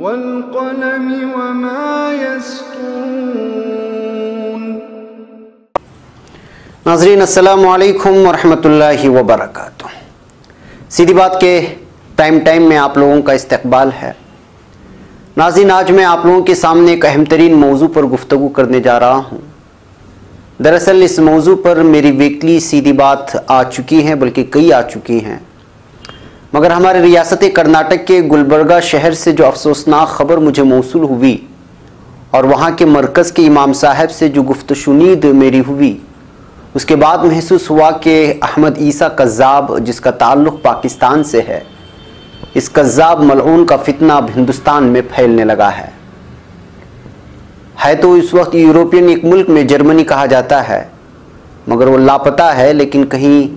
वल्क़लमि वमा यस्तूरून। नाज़रीन अस्सलामु अलैकुम वरहमतुल्लाहि वबरकातुह। सीधी बात के प्राइम टाइम में आप लोगों का इस्तकबाल है। नाज़रीन, आज मैं आप लोगों के सामने एक अहम तरीन मौजू पर गुफ्तगू करने जा रहा हूँ। दरअसल इस मौजू पर मेरी वीकली सीधी बात आ चुकी है, बल्कि कई आ चुकी हैं, मगर हमारे रियासत कर्नाटक के गुलबर्गा शहर से जो अफसोसनाक ख़बर मुझे मौसूल हुई और वहाँ के मरकज़ के इमाम साहब से जो गुफ्तशुनीद मेरी हुई, उसके बाद महसूस हुआ कि अहमद ईसा कज़्ज़ाब, जिसका ताल्लुक़ पाकिस्तान से है, इस कज़्ज़ाब मलऊन का फितना अब हिंदुस्तान में फैलने लगा है। तो इस वक्त यूरोपियन एक मुल्क में जर्मनी कहा जाता है, मगर वो लापता है, लेकिन कहीं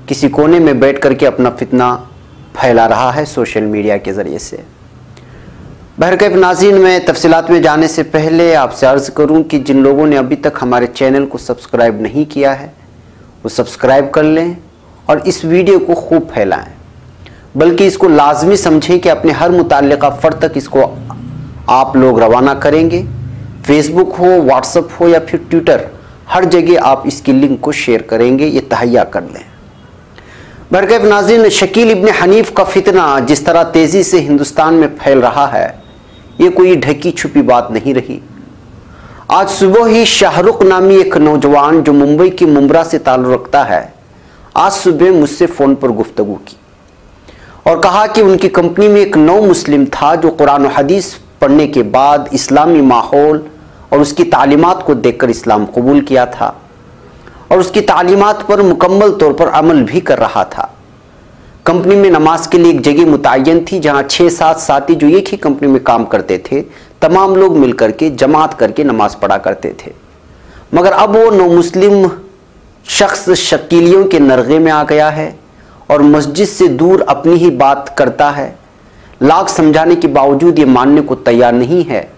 किसी कोने में बैठ करके अपना फितना फैला रहा है सोशल मीडिया के ज़रिए से। बहरकैफ नाज़रीन, मैं तफसीलात में जाने से पहले आपसे अर्ज़ करूं कि जिन लोगों ने अभी तक हमारे चैनल को सब्सक्राइब नहीं किया है वो सब्सक्राइब कर लें और इस वीडियो को खूब फैलाएं, बल्कि इसको लाजमी समझें कि अपने हर मुताल्लिक़ा फ़र्द तक इसको आप लोग रवाना करेंगे। फेसबुक हो, व्हाट्सएप हो या फिर ट्विटर, हर जगह आप इसकी लिंक को शेयर करेंगे, ये तहैया कर लें। बरकैफ नाज़रीन, शकील इब्न हनीफ का फितना जिस तरह तेज़ी से हिंदुस्तान में फैल रहा है, ये कोई ढकी छुपी बात नहीं रही। आज सुबह ही शाहरुख नामी एक नौजवान जो मुंबई की मुंब्रा से ताल्लुक़ रखता है, आज सुबह मुझसे फ़ोन पर गुफ्तगू की और कहा कि उनकी कंपनी में एक नौ मुस्लिम था जो कुरान और हदीस पढ़ने के बाद इस्लामी माहौल और उसकी तालीमात को देखकर इस्लाम कबूल किया था और उसकी तालीमात पर मुकम्मल तौर पर अमल भी कर रहा था। कंपनी में नमाज के लिए एक जगह मुतय्यन थी जहां 6-7 साथी जो एक ही कंपनी में काम करते थे, तमाम लोग मिल करके जमात करके नमाज पढ़ा करते थे। मगर अब वो नौ मुस्लिम शख्स शकीलियों के नरगे में आ गया है और मस्जिद से दूर अपनी ही बात करता है। लाख समझाने के बावजूद ये मानने को तैयार नहीं है,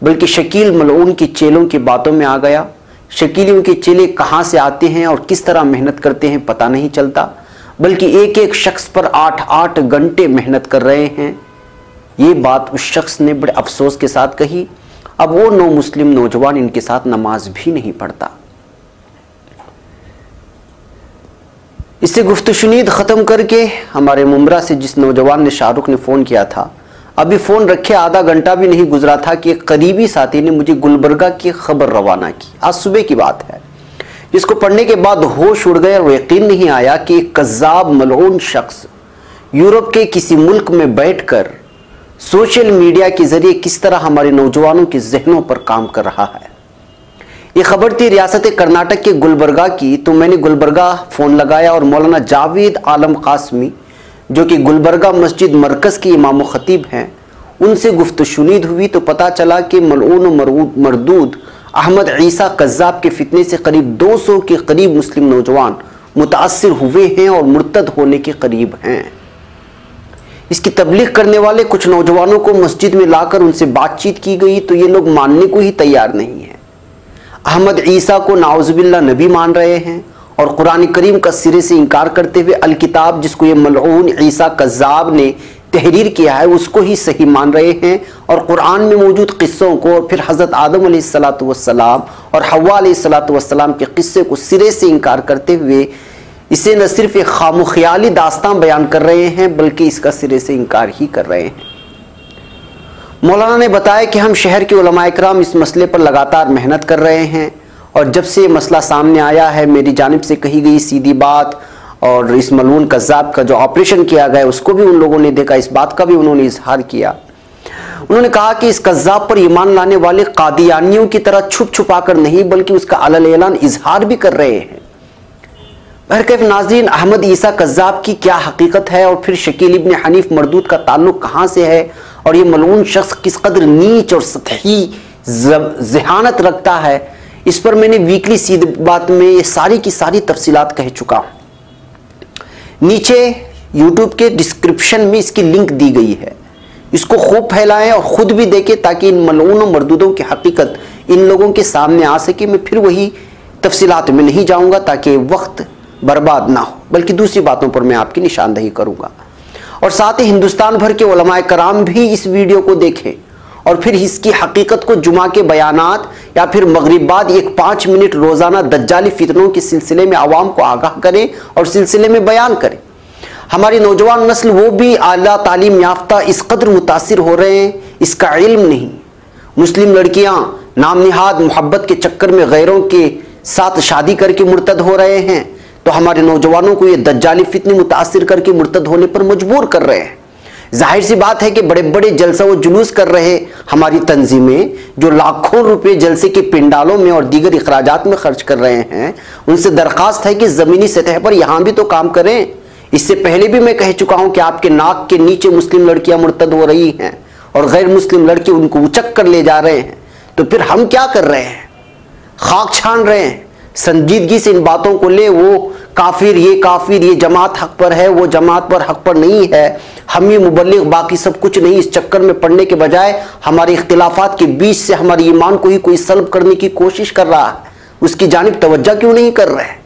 बल्कि शकील मलऊन की चेलों की बातों में आ गया। शकीलियों के चेले कहाँ से आते हैं और किस तरह मेहनत करते हैं पता नहीं चलता, बल्कि एक एक शख्स पर 8-8 घंटे मेहनत कर रहे हैं। ये बात उस शख्स ने बड़े अफसोस के साथ कही। अब वो नौ मुस्लिम नौजवान इनके साथ नमाज भी नहीं पढ़ता। इससे गुफ्तशुनीद ख़त्म करके हमारे मुंब्रा से जिस नौजवान ने, शाहरुख ने फ़ोन किया था, अभी फ़ोन रखे आधा घंटा भी नहीं गुजरा था कि एक करीबी साथी ने मुझे गुलबर्गा की खबर रवाना की। आज सुबह की बात है, जिसको पढ़ने के बाद होश उड़ गए और यकीन नहीं आया कि एक कज़्ज़ाब मलऊन शख्स यूरोप के किसी मुल्क में बैठकर सोशल मीडिया के ज़रिए किस तरह हमारे नौजवानों के जहनों पर काम कर रहा है। ये खबर थी रियासत कर्नाटक के गुलबर्गा की। तो मैंने गुलबर्गा फ़ोन लगाया और मौलाना जावेद आलम कासमी, जो कि गुलबर्गा मस्जिद मरकज़ के इमाम ख़तीब हैं, उनसे गुफ्तशुनीद हुई। तो पता चला कि मलऊन मरदूद अहमद ईसा कज़्ज़ाब के फितने से करीब 200 के करीब मुस्लिम नौजवान मुतासिर हुए हैं और मुर्तद होने के करीब हैं। इसकी तबलीग करने वाले कुछ नौजवानों को मस्जिद में लाकर उनसे बातचीत की गई तो ये लोग मानने को ही तैयार नहीं हैं। अहमद ईसा को नाउज़ुबिल्लाह नबी मान रहे हैं और कुरान करीम का सिरे से इनकार करते हुए अल किताब, जिसको ये मलऊन ईसा कज़्ज़ाब ने तहरीर किया है, उसको ही सही मान रहे हैं और कुरान में मौजूद किस्सों को और फिर हज़रत आदम अलैहिस्सलातु वस्सलाम और हव्वा अलैहिस्सलातु वस्सलाम के किस्से को सिरे से इनकार करते हुए इसे न सिर्फ एक खामोख्याली दास्तान बयान कर रहे हैं, बल्कि इसका सिरे से इनकार ही कर रहे हैं। मौलाना ने बताया कि हम शहर के उलमाए किराम इस मसले पर लगातार मेहनत कर रहे हैं और जब से ये मसला सामने आया है, मेरी जानिब से कही गई सीधी बात और इस मलऊन कज़्ज़ाब का जो ऑपरेशन किया गया उसको भी उन लोगों ने देखा, इस बात का भी उन्होंने इजहार किया। उन्होंने कहा कि इस कज़्ज़ाब पर ईमान लाने वाले कादियानियों की तरह छुप छुपा कर नहीं, बल्कि उसका अलल ऐलान इजहार भी कर रहे हैं। बहरकैफ नाज़रीन, अहमद ईसा कज़्ज़ाब की क्या हकीकत है और फिर शकील इब्न हनीफ मरदूद का ताल्लुक़ कहाँ से है और ये मलऊन शख्स किस कदर नीच और सतही ज़हानत रखता है, इस पर मैंने वीकली सीधी बात में ये सारी की सारी तफसीलात कह चुका हूँ। नीचे यूट्यूब के डिस्क्रिप्शन में इसकी लिंक दी गई है, इसको खूब फैलाएं और ख़ुद भी देखें ताकि इन मलऊन और मरदूदों की हकीकत इन लोगों के सामने आ सके। मैं फिर वही तफसीलात में नहीं जाऊँगा ताकि वक्त बर्बाद ना हो, बल्कि दूसरी बातों पर मैं आपकी निशानदही करूँगा। और साथ ही हिंदुस्तान भर के उलमाए कराम भी इस वीडियो को देखें और फिर इसकी हकीकत को जुमा के बयानात या फिर मगरिब बाद एक 5 मिनट रोजाना दज्जाली फितनों के सिलसिले में आवाम को आगाह करें और सिलसिले में बयान करें। हमारी नौजवान नस्ल वो भी आला तालीम याफ्ता इस कदर मुतासिर हो रहे हैं, इसका इल्म नहीं। मुस्लिम लड़कियां नाम निहाद मोहब्बत के चक्कर में गैरों के साथ शादी करके मुर्तद हो रहे हैं, तो हमारे नौजवानों को ये दज्जाली फितने मुतासिर करके मुर्तद होने पर मजबूर कर रहे हैं। जाहिर सी बात है कि बड़े बड़े जलसा व जुलूस कर रहे हमारी तंजीमें जो लाखों रुपए जलसे के पिंडालों में और दीगर अखराजात में खर्च कर रहे हैं, उनसे दरख्वास्त है कि जमीनी सतह पर यहां भी तो काम करें। इससे पहले भी मैं कह चुका हूं कि आपके नाक के नीचे मुस्लिम लड़कियां मुर्तद हो रही हैं और गैर मुस्लिम लड़के उनको उचक कर ले जा रहे हैं, तो फिर हम क्या कर रहे हैं? खाक छान रहे हैं। संजीदगी से इन बातों को ले, वो काफिर, ये जमात हक पर है, वो जमात पर हक पर नहीं है, हम ये मुबल्लिग, बाकी सब कुछ नहीं। इस चक्कर में पड़ने के बजाय हमारे इख्तिलाफात के बीच से हमारे ईमान को ही कोई सल्ब करने की कोशिश कर रहा है, उसकी जानिब तवज्जो क्यों नहीं कर रहे?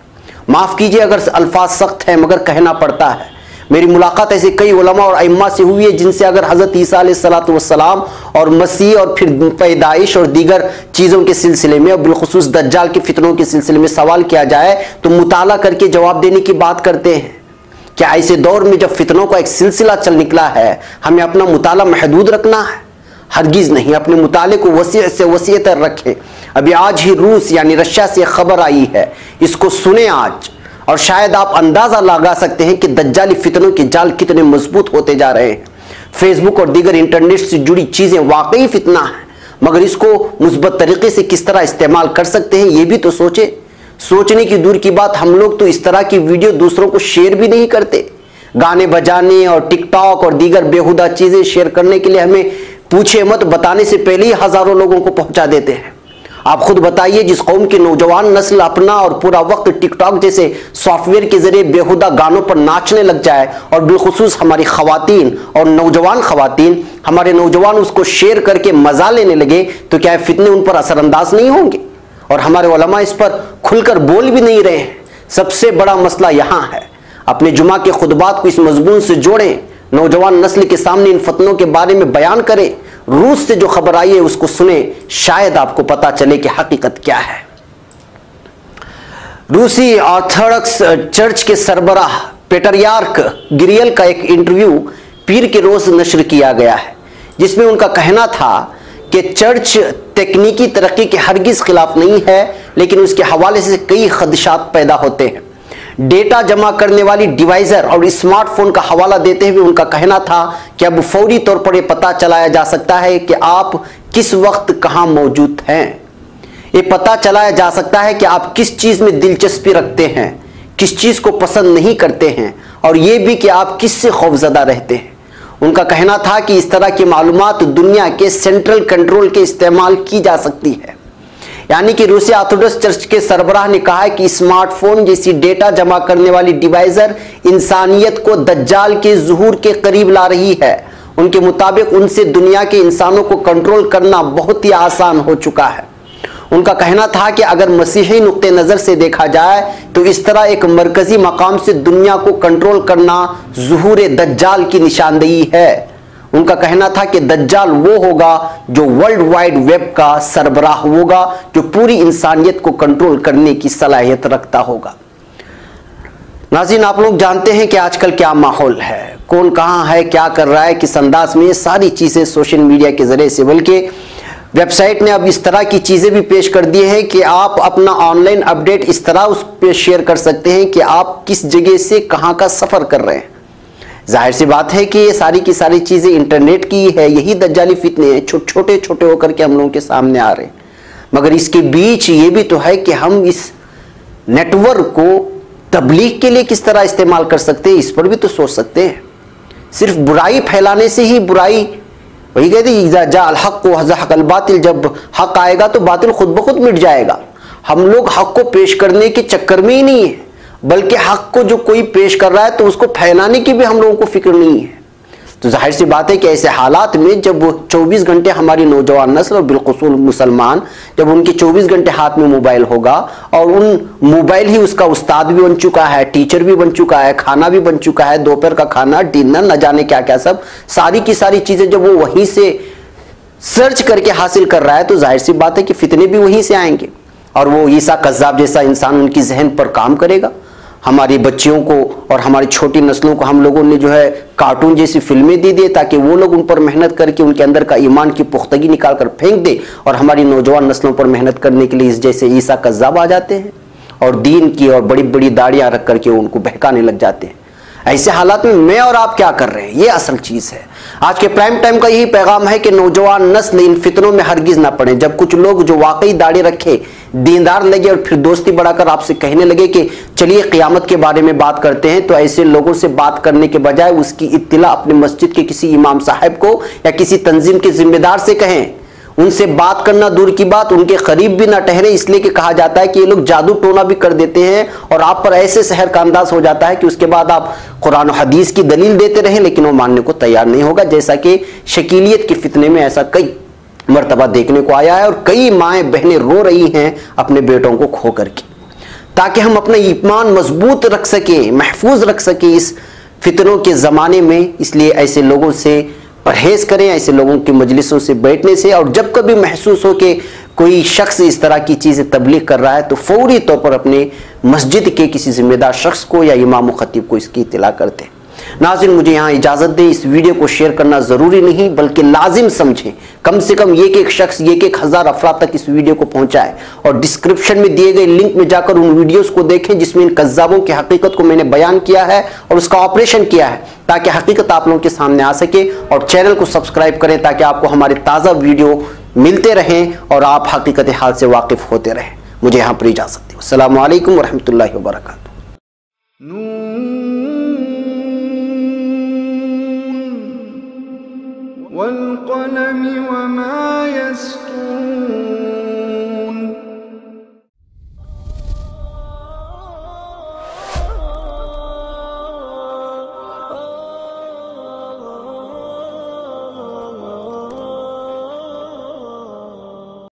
माफ कीजिए अगर अल्फाज सख्त है, मगर कहना पड़ता है। मेरी मुलाकात ऐसे कई उलमा और अइम्मा से हुई है जिनसे अगर हजरत ईसा अलैहिस्सलातु वस्सलाम और मसीह और फिर पैदाइश और दीगर चीज़ों के सिलसिले में और बिलखुसूस दज्जाल के फितनों के सिलसिले में सवाल किया जाए तो मुताला करके जवाब देने की बात करते हैं। क्या ऐसे दौर में जब फितनों का एक सिलसिला चल निकला है, हमें अपना मुताला महदूद रखना है? हरगिज नहीं। अपने मुताले को वसी से वसी तर रखें। अभी आज ही रूस यानी रशिया से खबर आई है, इसको सुने आज, और शायद आप अंदाजा लगा सकते हैं कि दज्जाली फितनों के जाल कितने मजबूत होते जा रहे हैं। फेसबुक और दीगर इंटरनेट से जुड़ी चीजें वाकई फितना है, मगर इसको मुस्बत तरीके से किस तरह इस्तेमाल कर सकते हैं ये भी तो सोचे। सोचने की दूर की बात, हम लोग तो इस तरह की वीडियो दूसरों को शेयर भी नहीं करते। गाने बजाने और टिकटॉक और दीगर बेहुदा चीजें शेयर करने के लिए हमें पूछे मत, बताने से पहले ही हजारों लोगों को पहुंचा देते हैं। आप खुद बताइए, जिस कौम की नौजवान नस्ल अपना और पूरा वक्त टिकटॉक जैसे सॉफ्टवेयर के जरिए बेहुदा गानों पर नाचने लग जाए, और बिलखुसूस हमारी खवातीन और नौजवान खवातीन, हमारे नौजवान उसको शेयर करके मजा लेने लगे, तो क्या फितने उन पर असरअंदाज नहीं होंगे? और हमारे उलमा इस पर खुलकर बोल भी नहीं रहे हैं। सबसे बड़ा मसला यहां है। अपने जुमा के खुतबात को इस मजमून से जोड़ें, नौजवान नस्ल के सामने इन फतनों के बारे में बयान करें। रूस से जो खबर आई है उसको सुने, शायद आपको पता चले कि हकीकत क्या है। रूसी ऑर्थोडॉक्स चर्च के सरबराह पेट्रियार्क गिरियल का एक इंटरव्यू पीर के रोज नश्र किया गया है, जिसमें उनका कहना था कि चर्च तकनीकी तरक्की के हरगिज खिलाफ नहीं है, लेकिन उसके हवाले से कई खदशात पैदा होते हैं। डेटा जमा करने वाली डिवाइजर और स्मार्टफोन का हवाला देते हुए उनका कहना था कि अब फौरी तौर पर यह पता चलाया जा सकता है कि आप किस वक्त कहां मौजूद हैं। ये पता चलाया जा सकता है कि आप किस चीज में दिलचस्पी रखते हैं, किस चीज को पसंद नहीं करते हैं, और यह भी कि आप किससे खौफजदा रहते हैं। उनका कहना था कि इस तरह की मालूमात दुनिया के सेंट्रल कंट्रोल के इस्तेमाल की जा सकती है। यानी कि रूसी ऑर्थोडॉक्स चर्च के सरबराह ने कहा है कि स्मार्टफोन जैसी डेटा जमा करने वाली डिवाइजर इंसानियत को दज्जाल के ज़ुहूर के करीब ला रही है। उनके मुताबिक उनसे दुनिया के इंसानों को कंट्रोल करना बहुत ही आसान हो चुका है। उनका कहना था कि अगर मसीही नुक्ते नज़र से देखा जाए तो इस तरह एक मरकजी मकाम से दुनिया को कंट्रोल करना ज़ुहूर दज्जाल की निशानदेही है। उनका कहना था कि दज्जाल वो होगा जो वर्ल्ड वाइड वेब का सरबराह होगा, जो पूरी इंसानियत को कंट्रोल करने की सलाहियत रखता होगा। नाज़रीन, आप लोग जानते हैं कि आजकल क्या माहौल है, कौन कहां है, क्या कर रहा है, किस अंदाज में, ये सारी चीजें सोशल मीडिया के जरिए से, बल्कि वेबसाइट ने अब इस तरह की चीजें भी पेश कर दी है कि आप अपना ऑनलाइन अपडेट इस तरह उस पर शेयर कर सकते हैं कि आप किस जगह से कहां का सफर कर रहे हैं। जाहिर सी बात है कि ये सारी की सारी चीजें इंटरनेट की है, यही दज्जाली फितने हैं, छोटे छोटे होकर के हम लोगों के सामने आ रहे हैं। मगर इसके बीच ये भी तो है कि हम इस नेटवर्क को तबलीग के लिए किस तरह इस्तेमाल कर सकते हैं, इस पर भी तो सोच सकते हैं। सिर्फ बुराई फैलाने से ही बुराई, वही कहते हैं जा अल हक व ज़हक़ल बातिल, जब हक आएगा तो बातिल खुद ब खुद मिट जाएगा। हम लोग हक को पेश करने के चक्कर में ही नहीं है, बल्कि हक को जो कोई पेश कर रहा है तो उसको फैलाने की भी हम लोगों को फिक्र नहीं है। तो जाहिर सी बात है कि ऐसे हालात में जब वो 24 घंटे हमारी नौजवान नस्ल और बिलखुसूस मुसलमान, जब उनके 24 घंटे हाथ में मोबाइल होगा और उन मोबाइल ही उसका उस्ताद भी बन चुका है, टीचर भी बन चुका है, खाना भी बन चुका है, दोपहर का खाना, डिनर, न जाने क्या क्या सब, सारी की सारी चीजें जब वो वहीं से सर्च करके हासिल कर रहा है, तो जाहिर सी बात है कि फितने भी वहीं से आएंगे और वो ईसा कज़्ज़ाब जैसा इंसान उनकी जहन पर काम करेगा। हमारी बच्चियों को और हमारी छोटी नस्लों को हम लोगों ने जो है कार्टून जैसी फिल्में दे दी ताकि वो लोग उन पर मेहनत करके उनके अंदर का ईमान की पुख्तगी निकाल कर फेंक दे, और हमारी नौजवान नस्लों पर मेहनत करने के लिए इस जैसे ईसा कज़्ज़ाब आ जाते हैं और दीन की और बड़ी बड़ी दाढ़ियां रख करके उनको बहकाने लग जाते हैं। ऐसे हालात में मैं और आप क्या कर रहे हैं, ये असल चीज है। आज के प्राइम टाइम का यही पैगाम है कि नौजवान नस्ल इन फितनों में हरगिज ना पड़े। जब कुछ लोग जो वाकई दाढ़ी रखे दीनदार लगे और फिर दोस्ती बढ़ाकर आपसे कहने लगे कि चलिए क़यामत के बारे में बात करते हैं, तो ऐसे लोगों से बात करने के बजाय उसकी इत्तिला अपने मस्जिद के किसी इमाम साहब को या किसी तंजीम के जिम्मेदार से कहें। उनसे बात करना दूर की बात, उनके करीब भी ना ठहरे, इसलिए कि कहा जाता है कि ये लोग जादू टोना भी कर देते हैं और आप पर ऐसे सहर का अंदाज हो जाता है कि उसके बाद आप कुरान और हदीस की दलील देते रहें लेकिन वो मानने को तैयार नहीं होगा। जैसा कि शकीलियत के फितने में ऐसा कई मर्तबा देखने को आया है और कई माएँ बहनें रो रही हैं अपने बेटों को खो करके। ताकि हम अपना ईमान मजबूत रख सकें, महफूज रख सकें इस फितनों के ज़माने में, इसलिए ऐसे लोगों से परहेज करें, ऐसे लोगों की मजलिसों से बैठने से। और जब कभी महसूस हो कि कोई शख्स इस तरह की चीज़ें तबलीग कर रहा है तो फौरी तौर पर अपने मस्जिद के किसी जिम्मेदार शख्स को या इमाम खतीब को इसकी इत्तला कर दें। नाज़रीन, मुझे यहाँ इजाज़त दें, इस वीडियो को शेयर करना ज़रूरी नहीं बल्कि लाजिम समझें। कम से कम एक शख्स, एक हज़ार अफराद तक इस वीडियो को पहुँचाए और डिस्क्रिप्शन में दिए गए लिंक में जाकर उन वीडियोस को देखें जिसमें इन कज़्ज़ाबों की हकीकत को मैंने बयान किया है और उसका ऑपरेशन किया है, ताकि हकीकत आप लोगों के सामने आ सके। और चैनल को सब्सक्राइब करें ताकि आपको हमारे ताज़ा वीडियो मिलते रहें और आप हकीकत हाल से वाकिफ़ होते रहें। मुझे यहाँ पर इजाज़त दें। अस्सलामु अलैकुम वरहमतुल्लाहि वबरकातुहू। वल क़लम